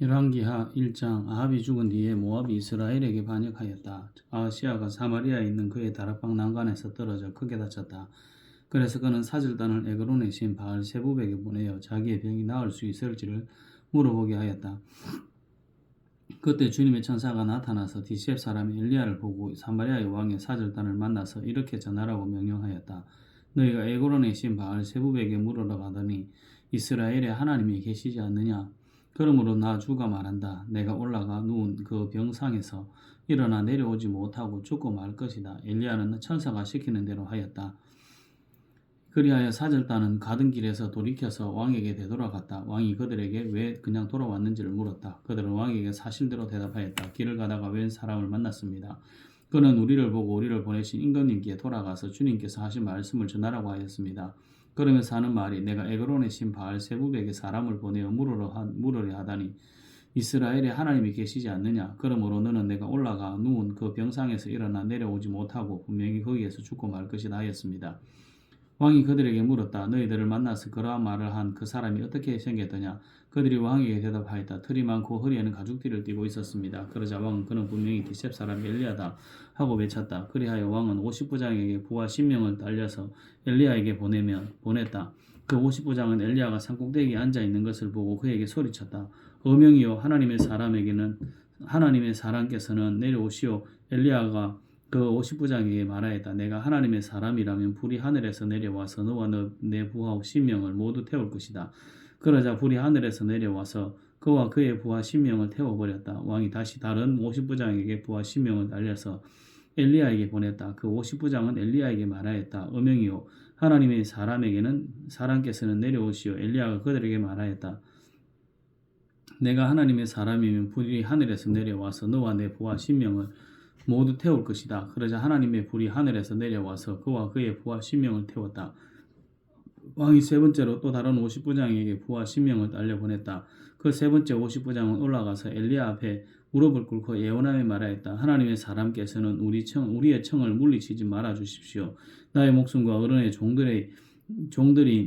열왕기하 1장. 아합이 죽은 뒤에 모압이 이스라엘에게 반역하였다. 아하시아가 사마리아에 있는 그의 다락방 난간에서 떨어져 크게 다쳤다. 그래서 그는 사절단을 에그론의 신 바알세붑에게 보내어 자기의 병이 나을 수 있을지를 물어보게 하였다. 그때 주님의 천사가 나타나서 디셉 사람 엘리야를 보고 사마리아의 왕의 사절단을 만나서 이렇게 전하라고 명령하였다. 너희가 에그론의 신 바알세붑에게 물으러 가더니 이스라엘에 하나님이 계시지 않느냐? 그러므로 나 주가 말한다. 내가 올라가 누운 그 병상에서 일어나 내려오지 못하고 죽고 말 것이다. 엘리야는 천사가 시키는 대로 하였다. 그리하여 사절단은 가던 길에서 돌이켜서 왕에게 되돌아갔다. 왕이 그들에게 왜 그냥 돌아왔는지를 물었다. 그들은 왕에게 사실대로 대답하였다. 길을 가다가 웬 사람을 만났습니다. 그는 우리를 보고 우리를 보내신 임금님께 돌아가서 주님께서 하신 말씀을 전하라고 하였습니다. 그러면서 하는 말이 내가 에그론의 신 바알세붑에게 사람을 보내어 물으려 하다니 이스라엘에 하나님이 계시지 않느냐? 그러므로 너는 내가 올라가 누운 그 병상에서 일어나 내려오지 못하고 분명히 거기에서 죽고 말 것이다 하였습니다. 왕이 그들에게 물었다. 너희들을 만나서 그러한 말을 한 그 사람이 어떻게 생겼더냐? 그들이 왕에게 대답하였다. 털이 많고 허리에는 가죽띠를 띠고 있었습니다. 그러자 왕은 그는 분명히 디셉 사람 엘리야다 하고 외쳤다. 그리하여 왕은 50부장에게 부하 10명을 달려서 엘리야에게 보냈다. 그 50부장은 엘리야가 산꼭대기에 앉아 있는 것을 보고 그에게 소리쳤다. 어명이요 하나님의 사람께서는 내려오시오. 엘리야가 그 50부장에게 말하였다. 내가 하나님의 사람이라면 불이 하늘에서 내려와서 너와 내 부하 10명을 모두 태울 것이다. 그러자 불이 하늘에서 내려와서 그와 그의 부하 10명을 태워버렸다. 왕이 다시 다른 50부장에게 부하 10명을 날려서 엘리야에게 보냈다. 그 50부장은 엘리야에게 말하였다. 어명이요 하나님의 사람께서는 내려오시오. 엘리야가 그들에게 말하였다. 내가 하나님의 사람이면 불이 하늘에서 내려와서 너와 내 부하 10명을 모두 태울 것이다. 그러자 하나님의 불이 하늘에서 내려와서 그와 그의 부하 10명을 태웠다. 왕이 세 번째로 또 다른 50부장에게 부하 10명을 날려보냈다. 그 세 번째 50부장은 올라가서 엘리야 앞에 무릎을 꿇고 예언하며 말하였다. 하나님의 사람께서는 우리의 청을 물리치지 말아 주십시오. 나의 목숨과 어른의 종들인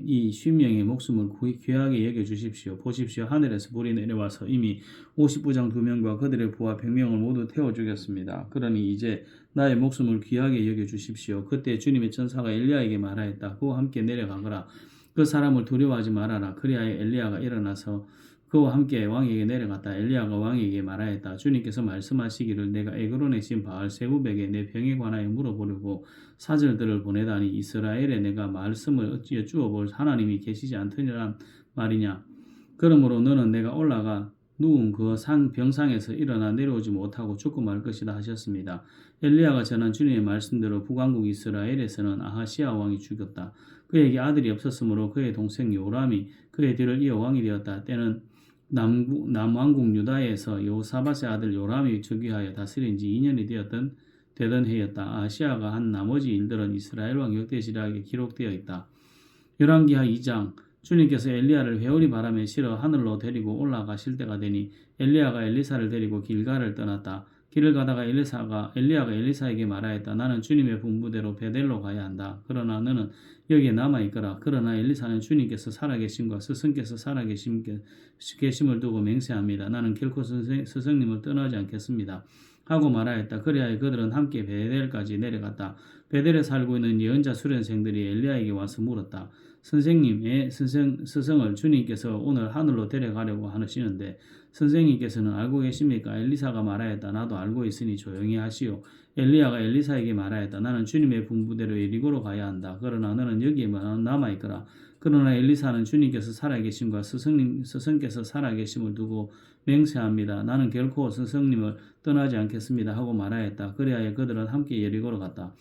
이 50명의 목숨을 귀하게 여겨주십시오. 보십시오. 하늘에서 불이 내려와서 이미 50부장 2명과 그들의 부하 100명을 모두 태워 죽였습니다. 그러니 이제 나의 목숨을 귀하게 여겨주십시오. 그때 주님의 천사가 엘리야에게 말하였다. 그와 함께 내려가거라. 그 사람을 두려워하지 말아라. 그리하여 엘리야가 일어나서 그와 함께 왕에게 내려갔다. 엘리야가 왕에게 말하였다. 주님께서 말씀하시기를 내가 에그론의 신 바알세붑에게 내 병에 관하여 물어보려고 사절들을 보내다니 이스라엘에 내가 말씀을 어찌 여쭈어볼 하나님이 계시지 않더니란 말이냐. 그러므로 너는 내가 올라가 누운 그 병상에서 일어나 내려오지 못하고 죽고 말 것이다 하셨습니다. 엘리야가 전한 주님의 말씀대로 북왕국 이스라엘에서는 아하시아 왕이 죽였다. 그에게 아들이 없었으므로 그의 동생 요람이 그의 뒤를 이어 왕이 되었다. 때는 남왕국 유다에서 여호사밧의 아들 요람이 즉위하여 다스린 지 2년이 되던 해였다. 아하시아가 한 나머지 일들은 이스라엘 왕 역대지략에 기록되어 있다. 열왕기하 2장. 주님께서 엘리야를 회오리 바람에 실어 하늘로 데리고 올라가실 때가 되니 엘리야가 엘리사를 데리고 길갈을 떠났다. 길을 가다가 엘리야가 엘리사에게 말하였다. 나는 주님의 분부대로 베델로 가야 한다. 그러나 너는 여기에 남아있거라. 그러나 엘리사는 주님께서 살아계심과 스승께서 살아계심을 두고 맹세합니다. 나는 결코 스승님을 떠나지 않겠습니다. 하고 말하였다. 그리하여 그들은 함께 베델까지 내려갔다. 베델에 살고 있는 예언자 수련생들이 엘리야에게 와서 물었다. 선생님의 스승을 주님께서 오늘 하늘로 데려가려고 하시는데 선생님께서는 알고 계십니까? 엘리사가 말하였다. 나도 알고 있으니 조용히 하시오. 엘리야가 엘리사에게 말하였다. 나는 주님의 분부대로 여리고로 가야 한다. 그러나 너는 여기에 남아있거라. 그러나 엘리사는 주님께서 살아계심과 스승께서 살아계심을 두고 맹세합니다. 나는 결코 스승님을 떠나지 않겠습니다. 하고 말하였다. 그리하여 그들은 함께 여리고로 갔다.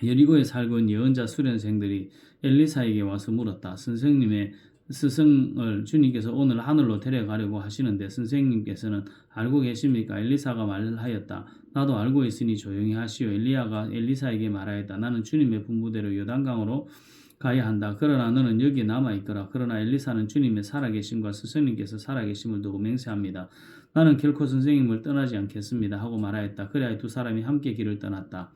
여리고에 살고 있는 예언자 수련생들이 엘리사에게 와서 물었다. 선생님의 스승을 주님께서 오늘 하늘로 데려가려고 하시는데 선생님께서는 알고 계십니까? 엘리사가 말하였다. 나도 알고 있으니 조용히 하시오. 엘리야가 엘리사에게 말하였다. 나는 주님의 분부대로 요단강으로 가야 한다. 그러나 너는 여기에 남아있거라. 그러나 엘리사는 주님의 살아계심과 스승님께서 살아계심을 두고 맹세합니다. 나는 결코 선생님을 떠나지 않겠습니다. 하고 말하였다. 그래야 두 사람이 함께 길을 떠났다.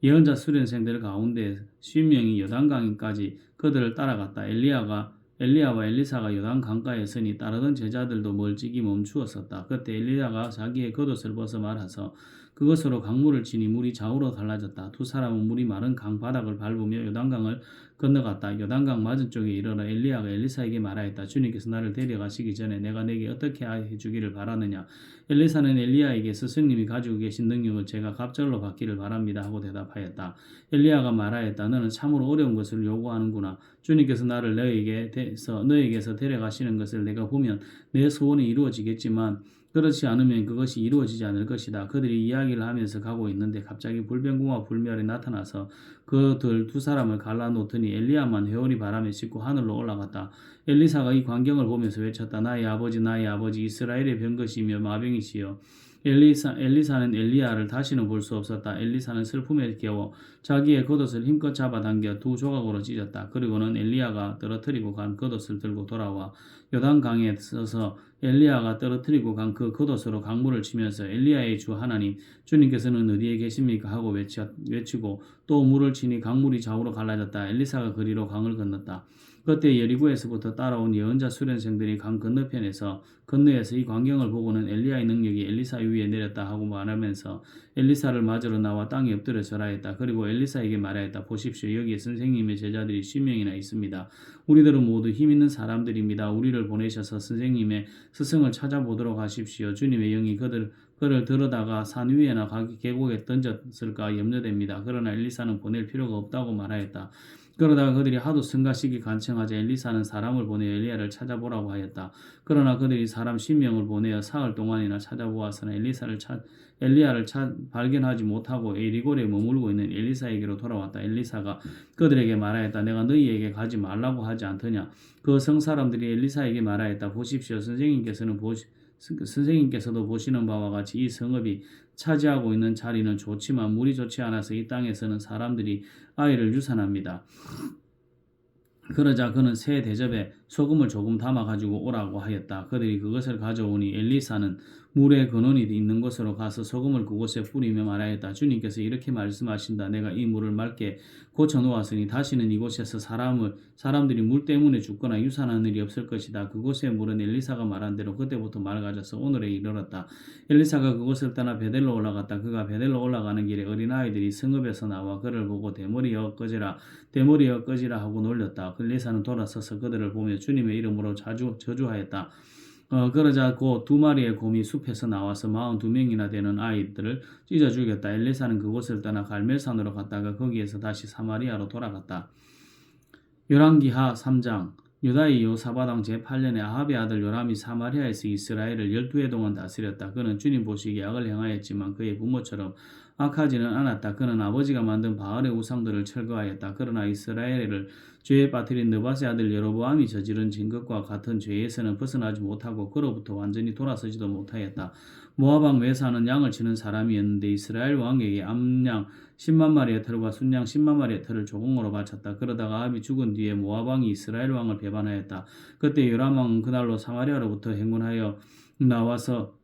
예언자 수련생들 가운데 50명이 요단강까지 그들을 따라갔다. 엘리야가 엘리야와 엘리사가 요단 강가에 서니 따르던 제자들도 멀찍이 멈추었었다. 그때 엘리야가 자기의 겉옷을 벗어 말아서 그것으로 강물을 치니 물이 좌우로 갈라졌다. 두 사람은 물이 마른 강 바닥을 밟으며 요단강을 건너갔다. 요단강 맞은쪽에 이르러 엘리야가 엘리사에게 말하였다. 주님께서 나를 데려가시기 전에 내가 내게 어떻게 해주기를 바라느냐. 엘리사는 엘리야에게 스승님이 가지고 계신 능력을 제가 갑절로 받기를 바랍니다 하고 대답하였다. 엘리야가 말하였다. 너는 참으로 어려운 것을 요구하는구나. 주님께서 나를 너에게서 데려가시는 것을 내가 보면 내 소원이 이루어지겠지만 그렇지 않으면 그것이 이루어지지 않을 것이다. 그들이 이야기를 하면서 가고 있는데 갑자기 불병공과 불멸이 나타나서 그들 두 사람을 갈라놓더니 엘리야만 회오리 바람에 싣고 하늘로 올라갔다. 엘리사가 이 광경을 보면서 외쳤다. 나의 아버지 이스라엘의 병것이며 마병이시여. 엘리사는 엘리야를 다시는 볼 수 없었다. 엘리사는 슬픔에 겨워 자기의 겉옷을 힘껏 잡아당겨 두 조각으로 찢었다. 그리고는 엘리야가 떨어뜨리고 간 겉옷을 들고 돌아와 요단강에 서서 엘리야가 떨어뜨리고 간 그 겉옷으로 강물을 치면서 엘리야의 주 하나님 주님께서는 어디에 계십니까 하고 외치고 또 물을 치니 강물이 좌우로 갈라졌다. 엘리사가 그리로 강을 건넜다. 그때 여리고에서부터 따라온 예언자 수련생들이 강 건너에서 이 광경을 보고는 엘리야의 능력이 엘리사 위에 내렸다 하고 말하면서 엘리사를 맞으러 나와 땅에 엎드려 절하였다. 그리고 엘리사에게 말하였다. 보십시오. 여기에 선생님의 제자들이 10명이나 있습니다. 우리들은 모두 힘있는 사람들입니다. 우리를 보내셔서 선생님의 스승을 찾아보도록 하십시오. 주님의 영이 그를 들어다가 산 위에나 계곡에 던졌을까 염려됩니다. 그러나 엘리사는 보낼 필요가 없다고 말하였다. 그러다가 그들이 하도 성가시기 간청하자 엘리사는 사람을 보내어 엘리야를 찾아보라고 하였다. 그러나 그들이 사람 10명을 보내어 사흘 동안이나 찾아보았으나 엘리야를 발견하지 못하고 에리골에 머물고 있는 엘리사에게로 돌아왔다. 엘리사가 그들에게 말하였다. 내가 너희에게 가지 말라고 하지 않더냐. 그 성사람들이 엘리사에게 말하였다. 보십시오. 선생님께서도 보시는 바와 같이 이 성읍이 차지하고 있는 자리는 좋지만 물이 좋지 않아서 이 땅에서는 사람들이 아이를 유산합니다. 그러자 그는 새 대접에 소금을 조금 담아 가지고 오라고 하였다. 그들이 그것을 가져오니 엘리사는 물의 근원이 있는 곳으로 가서 소금을 그곳에 뿌리며 말하였다. 주님께서 이렇게 말씀하신다. 내가 이 물을 맑게 고쳐 놓았으니 다시는 이곳에서 사람들이 물 때문에 죽거나 유산하는 일이 없을 것이다. 그곳의 물은 엘리사가 말한 대로 그때부터 맑아져서 오늘에 이르렀다. 엘리사가 그곳을 떠나 베델로 올라갔다. 그가 베델로 올라가는 길에 어린아이들이 성읍에서 나와 그를 보고 대머리여 꺼지라 하고 놀렸다. 엘리사는 돌아서서 그들을 보며 주님의 이름으로 저주하였다. 그러자 곧 2마리의 곰이 숲에서 나와서 42명이나 되는 아이들을 찢어 죽였다. 엘리사는 그곳을 떠나 갈멜산으로 갔다가 거기에서 다시 사마리아로 돌아갔다. 열왕기하 3장. 유다의 여호사밧 왕 제8년에 아합의 아들 요람이 사마리아에서 이스라엘을 12해 동안 다스렸다. 그는 주님 보시기에 악을 행하였지만 그의 부모처럼 악하지는 않았다. 그는 아버지가 만든 바알의 우상들을 철거하였다. 그러나 이스라엘을 죄에 빠뜨린 느밧의 아들 여로보암이 저지른 진것과 같은 죄에서는 벗어나지 못하고 그로부터 완전히 돌아서지도 못하였다. 모압 왕 메사는 양을 치는 사람이었는데 이스라엘 왕에게 암양 10만 마리의 털과 순양 10만 마리의 털을 조공으로 바쳤다. 그러다가 아합이 죽은 뒤에 모압 왕이 이스라엘 왕을 배반하였다. 그때 요람 왕은 그날로 사마리아로부터 행군하여 나와서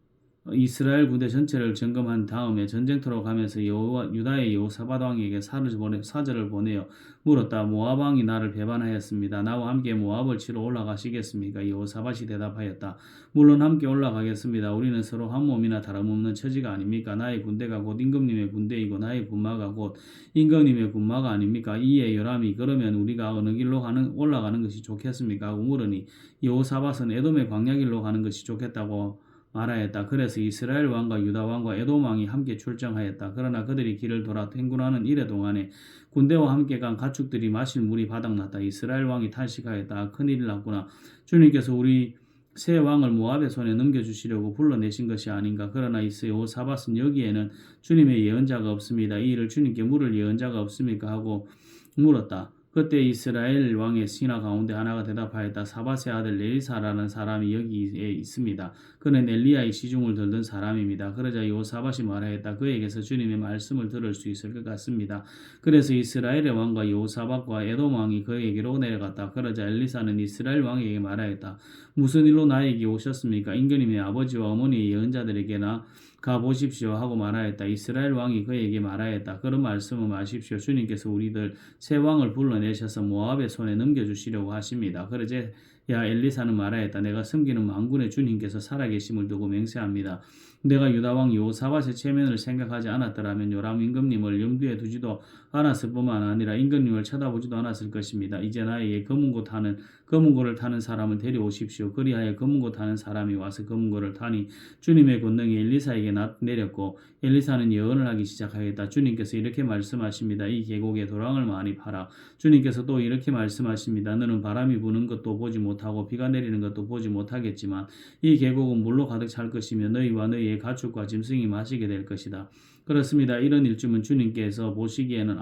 이스라엘 군대 전체를 점검한 다음에 전쟁터로 가면서 유다의 여호사밧 왕에게 사절을 보내어 물었다. 모압 왕이 나를 배반하였습니다. 나와 함께 모압을 치러 올라가시겠습니까? 여호사밧이 대답하였다. 물론 함께 올라가겠습니다. 우리는 서로 한 몸이나 다름없는 처지가 아닙니까? 나의 군대가 곧 임금님의 군대이고 나의 군마가 곧 임금님의 군마가 아닙니까? 이에 요람이 그러면 우리가 어느 길로 올라가는 것이 좋겠습니까? 하고 물으니 여호사밧은 에돔의 광야길로 가는 것이 좋겠다고 말하였다. 그래서 이스라엘 왕과 유다 왕과 에돔 왕이 함께 출정하였다. 그러나 그들이 길을 돌아 행군하는 이래 동안에 군대와 함께 간 가축들이 마실 물이 바닥났다. 이스라엘 왕이 탄식하였다. 큰일이 났구나. 주님께서 우리 새 왕을 모압의 손에 넘겨주시려고 불러내신 것이 아닌가. 그러나 여호사밧은 여기에는 주님의 예언자가 없습니다. 이 일을 주님께 물을 예언자가 없습니까? 하고 물었다. 그때 이스라엘 왕의 신하 가운데 하나가 대답하였다. 사밧의 아들 엘리사라는 사람이 여기에 있습니다. 그는 엘리야의 시중을 들던 사람입니다. 그러자 여호사밧이 말하였다. 그에게서 주님의 말씀을 들을 수 있을 것 같습니다. 그래서 이스라엘의 왕과 여호사밧과 에돔 왕이 그에게로 내려갔다. 그러자 엘리사는 이스라엘 왕에게 말하였다. 무슨 일로 나에게 오셨습니까? 임금님의 아버지와 어머니의 예언자들에게나 가보십시오 하고 말하였다. 이스라엘 왕이 그에게 말하였다. 그런 말씀을 마십시오. 주님께서 우리들 세 왕을 불러내셔서 모압의 손에 넘겨주시려고 하십니다. 그러자 엘리사는 말하였다. 내가 섬기는 만군의 주님께서 살아계심을 두고 맹세합니다. 내가 유다왕 여호사밧의 체면을 생각하지 않았더라면 요람 임금님을 염두에 두지도 않았을 뿐만 아니라 임금님을 쳐다보지도 않았을 것입니다. 이제 나에게 검은고를 타는 사람을 데려오십시오. 그리하여 검은고 타는 사람이 와서 검은고를 타니 주님의 권능이 엘리사에게 내렸고 엘리사는 예언을 하기 시작하였다. 주님께서 이렇게 말씀하십니다. 이 계곡에 도랑을 많이 파라. 주님께서 또 이렇게 말씀하십니다. 너는 바람이 부는 것도 보지 못하고 비가 내리는 것도 보지 못하겠지만 이 계곡은 물로 가득 찰 것이며 너희와 너희의 가축과 짐승이 마시게 될 것이다. 그렇습니다. 이런 일쯤은 주님께서 보시기에는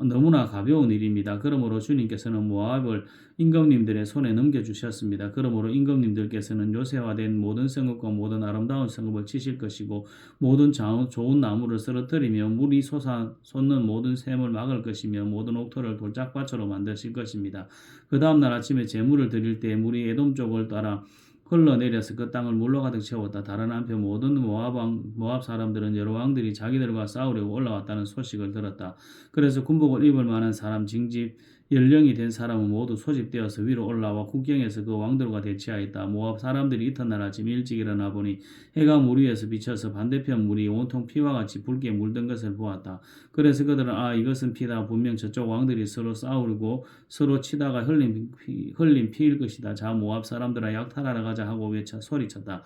너무나 가벼운 일입니다. 그러므로 주님께서는 모압을 임금님들의 손에 넘겨주셨습니다. 그러므로 임금님들께서는 요새화된 모든 성읍과 모든 아름다운 성읍을 치실 것이고 모든 좋은 나무를 쓰러뜨리며 물이 솟는 모든 샘을 막을 것이며 모든 옥토를 돌짝밭으로 만드실 것입니다. 그 다음날 아침에 제물을 드릴 때 물이 에돔 쪽을 따라 흘러내려서 그 땅을 물로 가득 채웠다. 다른 한편 모든 모압 사람들은 여러 왕들이 자기들과 싸우려고 올라왔다는 소식을 들었다. 그래서 군복을 입을 만한 사람, 징집, 연령이 된 사람은 모두 소집되어서 위로 올라와 국경에서 그 왕들과 대치하였다. 모압 사람들이 이튿날 아침 일찍 일어나 보니 해가 물 위에서 비쳐서 반대편 물이 온통 피와 같이 붉게 물든 것을 보았다. 그래서 그들은 이것은 피다. 분명 저쪽 왕들이 서로 싸우고 서로 치다가 흘린 피일 것이다. 자 모압 사람들아 약탈하러 가자 하고 소리쳤다.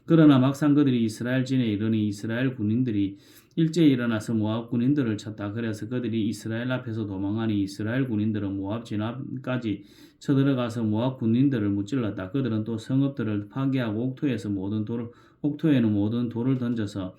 그러나 막상 그들이 이스라엘 진에 이르니 이스라엘 군인들이 일제히 일어나서 모압 군인들을 쳤다. 그래서 그들이 이스라엘 앞에서 도망하니 이스라엘 군인들은 모압 진 앞까지 쳐들어가서 모압 군인들을 무찔렀다. 그들은 또 성읍들을 파괴하고 옥토에는 모든 돌을 던져서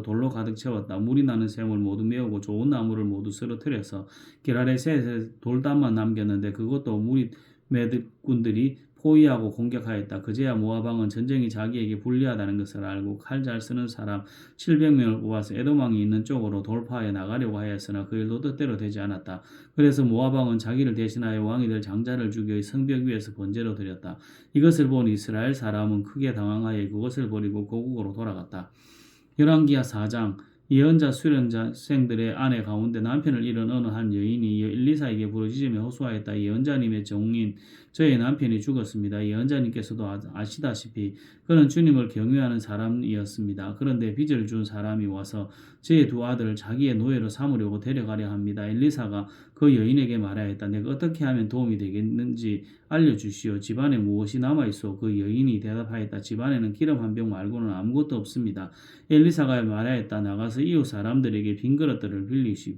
돌로 가득 채웠다. 물이 나는 샘을 모두 메우고 좋은 나무를 모두 쓰러뜨려서 게라레셋에 돌담만 남겼는데 그것도 무리 매듭꾼들이 포위하고 공격하였다. 그제야 모압 왕은 전쟁이 자기에게 불리하다는 것을 알고 칼 잘 쓰는 사람 700명을 뽑아서 에돔 왕이 있는 쪽으로 돌파해 나가려고 하였으나 그 일도 뜻대로 되지 않았다. 그래서 모압 왕은 자기를 대신하여 왕이 될 장자를 죽여 성벽 위에서 번제로 드렸다. 이것을 본 이스라엘 사람은 크게 당황하여 그것을 버리고 고국으로 돌아갔다. 열왕기하 4장 예언자 수련자생들의 아내 가운데 남편을 잃은 어느 한 여인이 엘리사에게 부르짖으며 호소하였다. 예언자님의 종인 저의 남편이 죽었습니다. 예언자님께서도 아시다시피 그는 주님을 경외하는 사람이었습니다. 그런데 빚을 준 사람이 와서 제 두 아들을 자기의 노예로 삼으려고 데려가려 합니다. 엘리사가 그 여인에게 말하였다. 내가 어떻게 하면 도움이 되겠는지 알려주시오. 집안에 무엇이 남아있어? 그 여인이 대답하였다. 집안에는 기름 한 병 말고는 아무것도 없습니다. 엘리사가 말하였다. 나가서 이웃 사람들에게 빈 그릇들을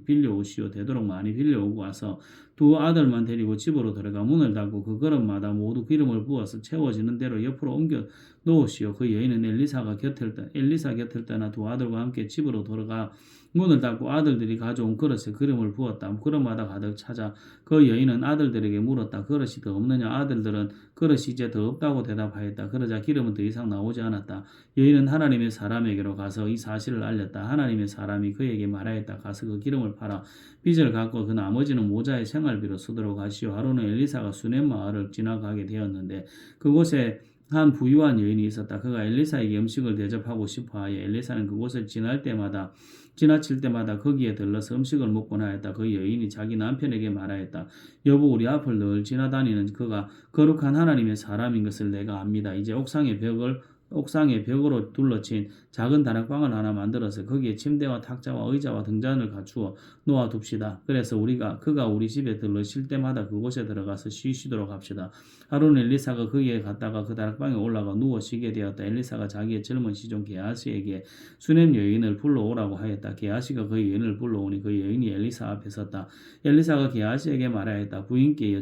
빌려오시오. 되도록 많이 빌려오고 와서 두 아들만 데리고 집으로 들어가 문을 닫고 그 그릇마다 모두 기름을 부어서 채워지는 대로 옆으로 옮겨 놓으시오. 그 여인은 엘리사 곁을 떠나 두 아들과 함께 집으로 들어가 문을 닫고 아들들이 가져온 그릇에 기름을 부었다. 그릇마다 가득 차자 그 여인은 아들들에게 물었다. 그릇이 더 없느냐? 아들들은 그릇이 이제 더 없다고 대답하였다. 그러자 기름은 더 이상 나오지 않았다. 여인은 하나님의 사람에게로 가서 이 사실을 알렸다. 하나님의 사람이 그에게 말하였다. 가서 그 기름을 팔아 빚을 갚고 그 나머지는 모자의 생활비로 쓰도록 하시오. 하루는 엘리사가 수넴 마을을 지나가게 되었는데 그곳에 한 부유한 여인이 있었다. 그가 엘리사에게 음식을 대접하고 싶어하여 엘리사는 그곳을 지나칠 때마다 거기에 들러서 음식을 먹곤 하였다. 그 여인이 자기 남편에게 말하였다. 여보, 우리 앞을 늘 지나다니는 그가 거룩한 하나님의 사람인 것을 내가 압니다. 이제 옥상에 벽으로 둘러친 작은 다락방을 하나 만들어서 거기에 침대와 탁자와 의자와 등잔을 갖추어 놓아둡시다. 그래서 그가 우리 집에 들러실 때마다 그곳에 들어가서 쉬시도록 합시다. 하루는 엘리사가 거기에 갔다가 그 다락방에 올라가 누워 쉬게 되었다. 엘리사가 자기의 젊은 시종 게하시에게 수넴 여인을 불러오라고 하였다. 게하시가 그 여인을 불러오니 그 여인이 엘리사 앞에 섰다. 엘리사가 게하시에게 말하였다. 부인께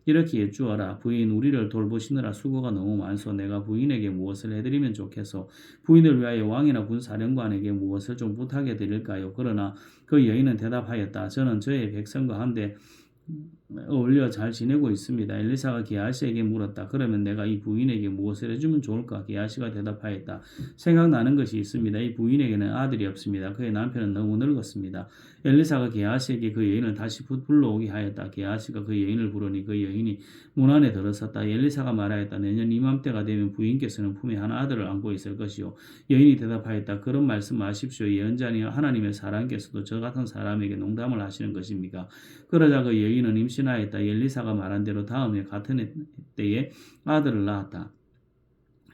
이렇게 여쭈어라. 부인, 우리를 돌보시느라 수고가 너무 많소. 내가 부인에게 무엇을 해드리면 좋겠소. 부인을 위하여 왕이나 군사령관에게 무엇을 좀 부탁해 드릴까요? 그러나 그 여인은 대답하였다. 저는 저의 백성과 함께 어울려 잘 지내고 있습니다. 엘리사가 게하시에게 물었다. 그러면 내가 이 부인에게 무엇을 해주면 좋을까? 게하시가 대답하였다. 생각나는 것이 있습니다. 이 부인에게는 아들이 없습니다. 그의 남편은 너무 늙었습니다. 엘리사가 게하시에게 그 여인을 다시 불러오게 하였다. 게하시가 그 여인을 부르니 그 여인이 문 안에 들어섰다. 엘리사가 말하였다. 내년 이맘때가 되면 부인께서는 품에 한 아들을 안고 있을 것이요. 여인이 대답하였다. 그런 말씀 마십시오. 예언자니 하나님의 사람께서도 저 같은 사람에게 농담을 하시는 것입니까? 그러자 그 여인은 임신하였다. 엘리사가 말한 대로 다음에 같은 때에 아들을 낳았다.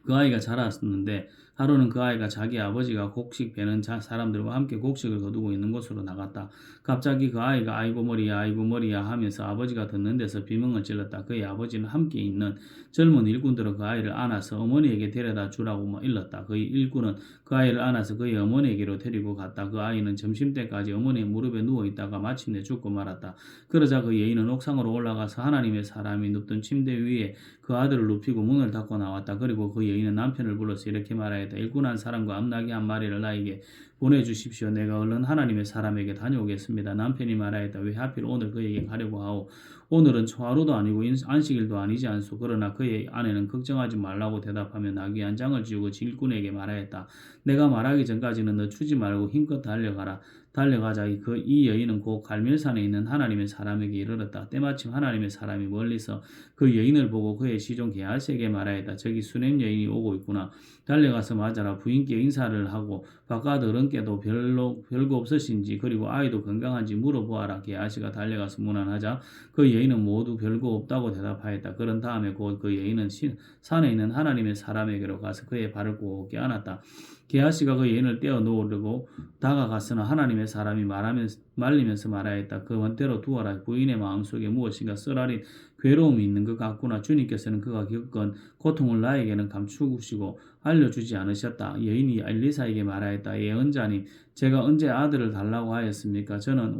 그 아이가 자랐었는데 하루는 그 아이가 자기 아버지가 곡식 베는 사람들과 함께 곡식을 거두고 있는 곳으로 나갔다. 갑자기 그 아이가 아이고 머리야 하면서 아버지가 듣는 데서 비명을 질렀다. 그의 아버지는 함께 있는 젊은 일꾼들은 그 아이를 안아서 어머니에게 데려다 주라고 일렀다. 그의 일꾼은 그 아이를 안아서 그의 어머니에게로 데리고 갔다. 그 아이는 점심때까지 어머니의 무릎에 누워있다가 마침내 죽고 말았다. 그러자 그 여인은 옥상으로 올라가서 하나님의 사람이 눕던 침대 위에 그 아들을 눕히고 문을 닫고 나왔다. 그리고 그 여인은 남편을 불러서 이렇게 말하였다. 일꾼한 사람과 암나귀 한 마리를 나에게 보내주십시오. 내가 얼른 하나님의 사람에게 다녀오겠습니다. 남편이 말하였다. 왜 하필 오늘 그에게 가려고 하오? 오늘은 초하루도 아니고 안식일도 아니지 않소. 그러나 그의 아내는 걱정하지 말라고 대답하며 나귀 한 장을 지우고 일꾼에게 말하였다. 내가 말하기 전까지는 너 추지 말고 힘껏 달려가라. 달려가자. 이 여인은 곧 갈멜산에 있는 하나님의 사람에게 이르렀다. 때마침 하나님의 사람이 멀리서 그 여인을 보고 그의 시종 게하시에게 말하였다. 저기 수냄 여인이 오고 있구나. 달려가서 맞아라. 부인께 인사를 하고 바깥 어른께도 별거 없으신지 그리고 아이도 건강한지 물어보아라. 게하시가 달려가서 문안하자 그 여인은 모두 별거 없다고 대답하였다. 그런 다음에 곧 그 여인은 산에 있는 하나님의 사람에게로 가서 그의 발을 꼭 껴안았다. 게하시가 그 여인을 떼어 놓으려고 다가갔으나 하나님의 사람이 말리면서 말하였다. 그 원대로 두어라. 부인의 마음속에 무엇인가 쓰라린 괴로움이 있는 것 같구나. 주님께서는 그가 겪은 고통을 나에게는 감추시고 알려주지 않으셨다. 여인이 엘리사에게 말하였다. 예언자님, 제가 언제 아들을 달라고 하였습니까? 저는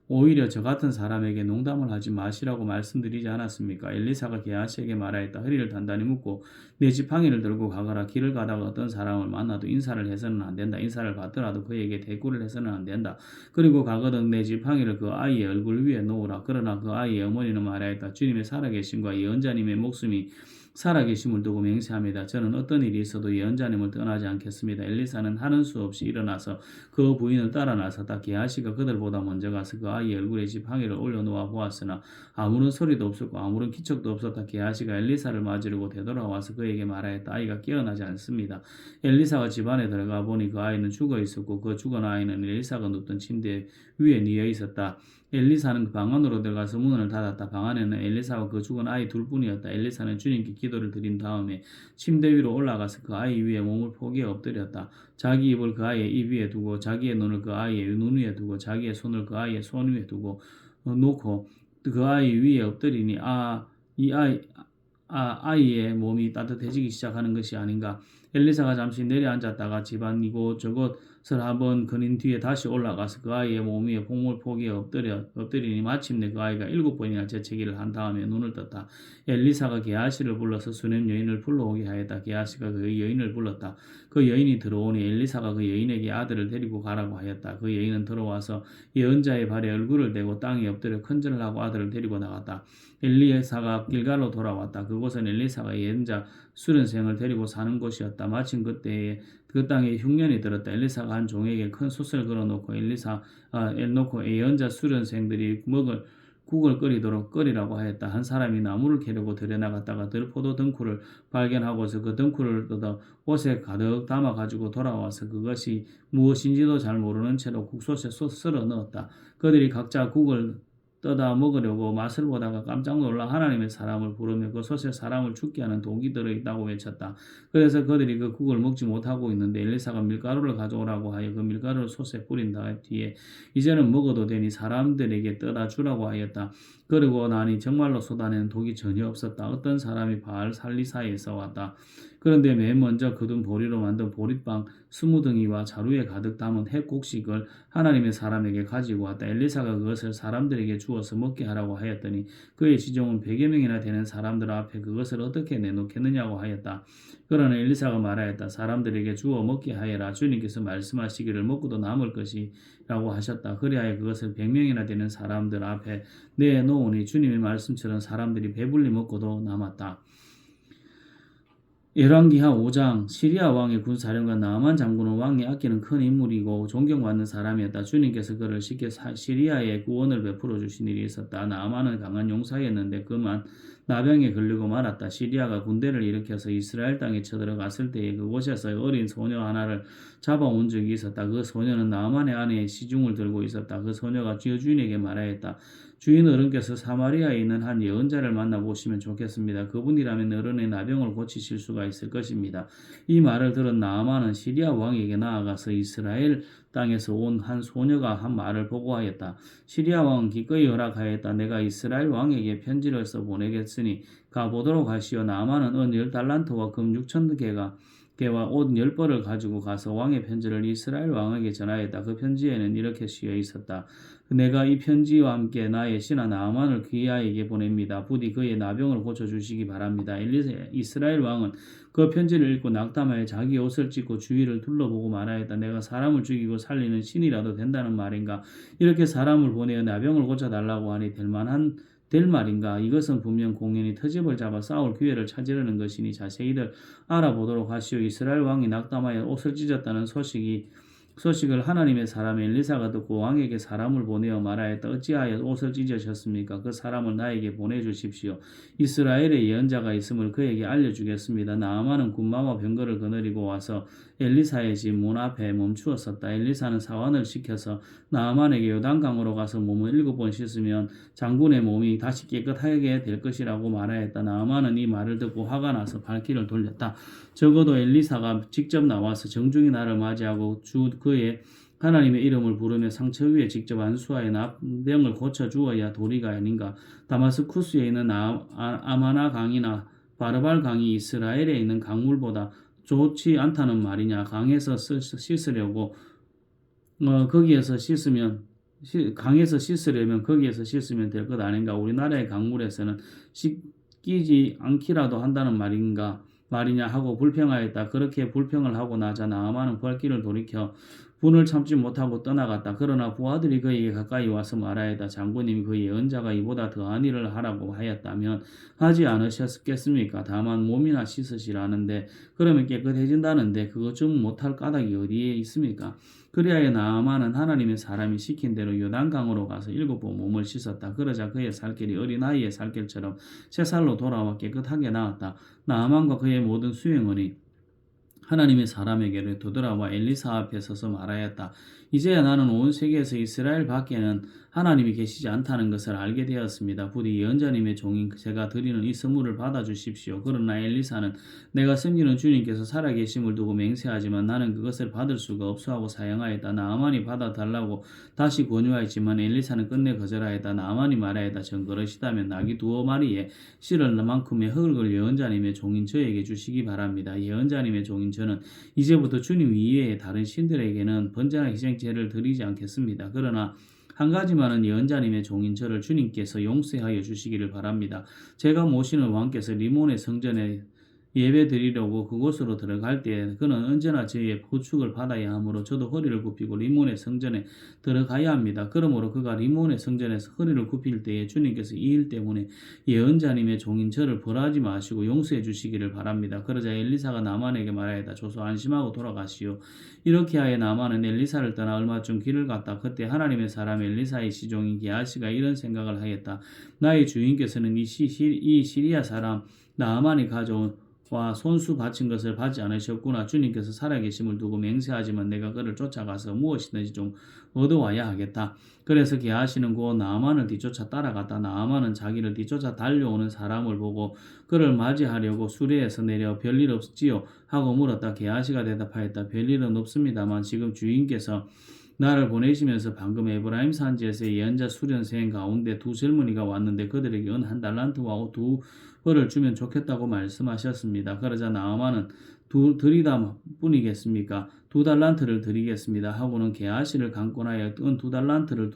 오히려 저 같은 사람에게 농담을 하지 마시라고 말씀드리지 않았습니까? 엘리사가 게하시에게 말하였다. 허리를 단단히 묶고 내 지팡이를 들고 가거라. 길을 가다가 어떤 사람을 만나도 인사를 해서는 안 된다. 인사를 받더라도 그에게 대꾸를 해서는 안 된다. 그리고 가거든 내 지팡이를 그 아이의 얼굴 위에 놓으라. 그러나 그 아이의 어머니는 말하였다. 주님의 살아계심과 예언자님의 목숨이 살아계심을 두고 맹세합니다. 저는 어떤 일이 있어도 예언자님을 떠나지 않겠습니다. 엘리사는 하는 수 없이 일어나서 그 부인을 따라 나섰다. 게하시가 그들보다 먼저 가서 그 아이의 얼굴에 지팡이를 올려놓아 보았으나 아무런 소리도 없었고 아무런 기척도 없었다. 게하시가 엘리사를 맞으려고 되돌아와서 그에게 말하였다. 아이가 깨어나지 않습니다. 엘리사가 집안에 들어가 보니 그 아이는 죽어 있었고 그 죽은 아이는 엘리사가 눕던 침대 위에 뉘어 있었다. 엘리사는 방 안으로 들어가서 문을 닫았다. 방 안에는 엘리사와 그 죽은 아이 둘뿐이었다. 엘리사는 주님께 기도를 드린 다음에 침대 위로 올라가서 그 아이 위에 몸을 포개어 엎드렸다. 자기 입을 그 아이의 입 위에 두고 자기의 눈을 그 아이의 눈 위에 두고 자기의 손을 그 아이의 손 위에 두고 놓고 그 아이 위에 엎드리니 아이의 몸이 따뜻해지기 시작하는 것이 아닌가. 엘리사가 잠시 내려앉았다가 집안 이곳저곳을 한번 거닌 뒤에 다시 올라가서 그 아이의 몸 위에 몸을 포개어 엎드리니 마침내 그 아이가 7번이나 재채기를 한 다음에 눈을 떴다. 엘리사가 게하시를 불러서 수냄 여인을 불러오게 하였다. 게하시가 그 여인을 불렀다. 그 여인이 들어오니 엘리사가 그 여인에게 아들을 데리고 가라고 하였다. 그 여인은 들어와서 예언자의 발에 얼굴을 대고 땅에 엎드려 큰절을 하고 아들을 데리고 나갔다. 엘리사가 길갈로 돌아왔다. 그곳은 엘리사가 예언자 수련생을 데리고 사는 곳이었다. 마침 그때에 그 땅에 흉년이 들었다. 엘리사가 한 종에게 큰 솥을 걸어놓고 예언자 수련생들이 먹을 국을 끓이라고 하였다. 한 사람이 나무를 캐려고 들여나갔다가 들포도 덩쿨을 발견하고서 그 덩쿨을 뜯어 옷에 가득 담아가지고 돌아와서 그것이 무엇인지도 잘 모르는 채로 국솥에 썰어 넣었다. 그들이 각자 국을 떠다 먹으려고 맛을 보다가 깜짝 놀라 하나님의 사람을 부르며 그 솥에 사람을 죽게 하는 독이 들어있다고 외쳤다. 그래서 그들이 그 국을 먹지 못하고 있는데 엘리사가 밀가루를 가져오라고 하여 그 밀가루를 솥에 뿌린 뒤에 이제는 먹어도 되니 사람들에게 떠다 주라고 하였다. 그러고 나니 정말로 쏟아내는 독이 전혀 없었다. 어떤 사람이 바알 살리사에서 왔다. 그런데 맨 먼저 거둔 보리로 만든 보리빵 20덩이와 자루에 가득 담은 핵곡식을 하나님의 사람에게 가지고 왔다. 엘리사가 그것을 사람들에게 주어 주어서 먹게 하라고 하였더니 그의 지종은 100여 명이나 되는 사람들 앞에 그것을 어떻게 내놓겠느냐고 하였다. 그러나 엘리사가 말하였다. 사람들에게 주어 먹게 하여라. 주님께서 말씀하시기를 먹고도 남을 것이라고 하셨다. 그리하여 그것을 100명이나 되는 사람들 앞에 내놓으니 주님의 말씀처럼 사람들이 배불리 먹고도 남았다. 열왕기하 5장. 시리아 왕의 군사령관 나아만 장군은 왕이 아끼는 큰 인물이고 존경받는 사람이었다. 주님께서 그를 시켜 시리아에 구원을 베풀어 주신 일이 있었다. 나아만은 강한 용사였는데 그만 나병에 걸리고 말았다. 시리아가 군대를 일으켜서 이스라엘 땅에 쳐들어갔을 때에 그곳에서 어린 소녀 하나를 잡아온 적이 있었다. 그 소녀는 나아만의 아내의 시중을 들고 있었다. 그 소녀가 주인에게 말하였다. 주인 어른께서 사마리아에 있는 한 예언자를 만나보시면 좋겠습니다. 그분이라면 어른의 나병을 고치실 수가 있을 것입니다. 이 말을 들은 나아만은 시리아 왕에게 나아가서 이스라엘 땅에서 온 한 소녀가 한 말을 보고하였다. 시리아 왕은 기꺼이 허락하였다. 내가 이스라엘 왕에게 편지를 써 보내겠으니 가보도록 하시오. 나아만은 은 10달란트와 금 6,000개와 옷 10벌을 가지고 가서 왕의 편지를 이스라엘 왕에게 전하였다. 그 편지에는 이렇게 쓰여 있었다. 내가 이 편지와 함께 나의 신하 나아만을 귀하에게 보냅니다. 부디 그의 나병을 고쳐주시기 바랍니다. 이스라엘 왕은 그 편지를 읽고 낙담하여 자기 옷을 찢고 주위를 둘러보고 말하였다. 내가 사람을 죽이고 살리는 신이라도 된다는 말인가? 이렇게 사람을 보내어 나병을 고쳐달라고 하니 될 말인가? 이것은 분명 공연히 트집을 잡아 싸울 기회를 찾으려는 것이니 자세히들 알아보도록 하시오. 이스라엘 왕이 낙담하여 옷을 찢었다는 소식을 하나님의 사람 엘리사가 듣고 왕에게 사람을 보내어 말하였다. 어찌하여 옷을 찢으셨습니까? 그 사람을 나에게 보내주십시오. 이스라엘에 예언자가 있음을 그에게 알려주겠습니다. 나아만은 군마와 병거를 거느리고 와서 엘리사의 집 문 앞에 멈추었었다. 엘리사는 사환을 시켜서 나아만에게 요단강으로 가서 몸을 7번 씻으면 장군의 몸이 다시 깨끗하게 될 것이라고 말하였다. 나아만은 이 말을 듣고 화가 나서 발길을 돌렸다. 적어도 엘리사가 직접 나와서 정중히 나를 맞이하고 그의 하나님의 이름을 부르며 상처 위에 직접 안수하여 나병을 고쳐 주어야 도리가 아닌가. 다마스쿠스에 있는 아마나 강이나 바르발 강이 이스라엘에 있는 강물보다 좋지 않다는 말이냐. 강에서 씻으려고 거기에서 씻으려면 거기에서 씻으면 될 것 아닌가. 우리나라의 강물에서는 씻기지 않기라도 한다는 말이냐 하고 불평하였다. 그렇게 불평을 하고 나자 나아만은 발길을 돌이켜 분을 참지 못하고 떠나갔다. 그러나 부하들이 그에게 가까이 와서 말하였다. 장군님이 그 예언자가 이보다 더한 일을 하라고 하였다면 하지 않으셨겠습니까? 다만 몸이나 씻으시라는데 그러면 깨끗해진다는데 그것 좀 못할 까닭이 어디에 있습니까? 그리하여 나아만은 하나님의 사람이 시킨 대로 요단강으로 가서 7번 몸을 씻었다. 그러자 그의 살길이 어린아이의 살길처럼 새살로 돌아와 깨끗하게 나았다. 나아만과 그의 모든 수행원이 하나님의 사람에게로 되돌아와 엘리사 앞에 서서 말하였다. 이제야 나는 온 세계에서 이스라엘 밖에는 하나님이 계시지 않다는 것을 알게 되었습니다. 부디 예언자님의 종인 제가 드리는 이 선물을 받아주십시오. 그러나 엘리사는 내가 섬기는 주님께서 살아계심을 두고 맹세하지만 나는 그것을 받을 수가 없어 하고 사양하였다. 나아만이 받아달라고 다시 권유하였지만 엘리사는 끝내 거절하였다. 나아만이 말하였다. 전 그러시다면 나귀 2마리에 실을 만큼의 흙을 예언자님의 종인 저에게 주시기 바랍니다. 예언자님의 종인 저는 이제부터 주님 이외의 다른 신들에게는 번제나 희생제를 드리지 않겠습니다. 그러나 한 가지만은 예언자님의 종인 저를 주님께서 용서하여 주시기를 바랍니다. 제가 모시는 왕께서 리몬의 성전에 예배 드리려고 그곳으로 들어갈 때 그는 언제나 저의 보축을 받아야 하므로 저도 허리를 굽히고 리몬의 성전에 들어가야 합니다. 그러므로 그가 리몬의 성전에서 허리를 굽힐 때에 주님께서 이 일 때문에 예언자님의 종인 저를 벌하지 마시고 용서해 주시기를 바랍니다. 그러자 엘리사가 나만에게 말하였다. 조소 안심하고 돌아가시오. 이렇게 하여 나만은 엘리사를 떠나 얼마쯤 길을 갔다. 그때 하나님의 사람 엘리사의 시종인 게하시가 이런 생각을 하였다. 나의 주인께서는 이 시리아 사람 나아만이 가져온 와 손수 바친 것을 받지 않으셨구나. 주님께서 살아계심을 두고 맹세하지만 내가 그를 쫓아가서 무엇이든지 좀 얻어와야 하겠다. 그래서 게하시는 곧 나아만을 뒤쫓아 따라갔다. 나아만은 자기를 뒤쫓아 달려오는 사람을 보고 그를 맞이하려고 수레에서 내려 별일 없지요 하고 물었다. 게하시가 대답하였다. 별일은 없습니다만 지금 주인께서 나를 보내시면서 방금 에브라임 산지에서 예언자 수련생 가운데 2 젊은이가 왔는데 그들에게 은 1달란트와 2 벌을 주면 좋겠다고 말씀하셨습니다. 그러자 나아만은 드리다 뿐이겠습니까? 2달란트를 드리겠습니다. 하고는 게하시를 강권하여 은 2달란트를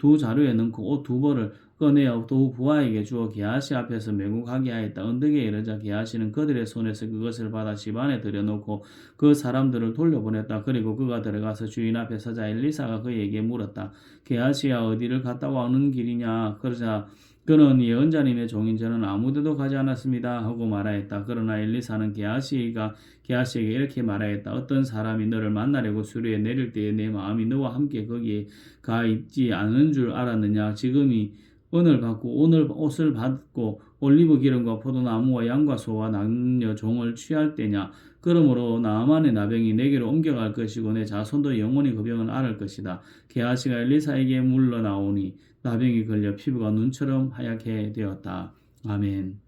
두 자루에 넣고 옷 두 벌을 꺼내어 두 부하에게 주어 게하시 앞에서 메고 가게 하였다. 언덕에 이르자 게하시는 그들의 손에서 그것을 받아 집 안에 들여놓고 그 사람들을 돌려보냈다. 그리고 그가 들어가서 주인 앞에 서자 엘리사가 그에게 물었다. 게하시야 어디를 갔다 오는 길이냐? 그러자 그는 예언자님의 종인 저는 아무데도 가지 않았습니다 하고 말하였다. 그러나 엘리사는 게하시에게 이렇게 말하였다. 어떤 사람이 너를 만나려고 수리에 내릴 때에 내 마음이 너와 함께 거기에 가 있지 않은 줄 알았느냐? 지금이 은을 받고 오늘 옷을 받고 올리브 기름과 포도나무와 양과 소와 남녀 종을 취할 때냐? 그러므로 나아만의 나병이 내게로 옮겨갈 것이고 내 자손도 영원히 그 병을 앓을 것이다. 게하시가 엘리사에게 물러나오니 나병이 걸려 피부가 눈처럼 하얗게 되었다. 아멘.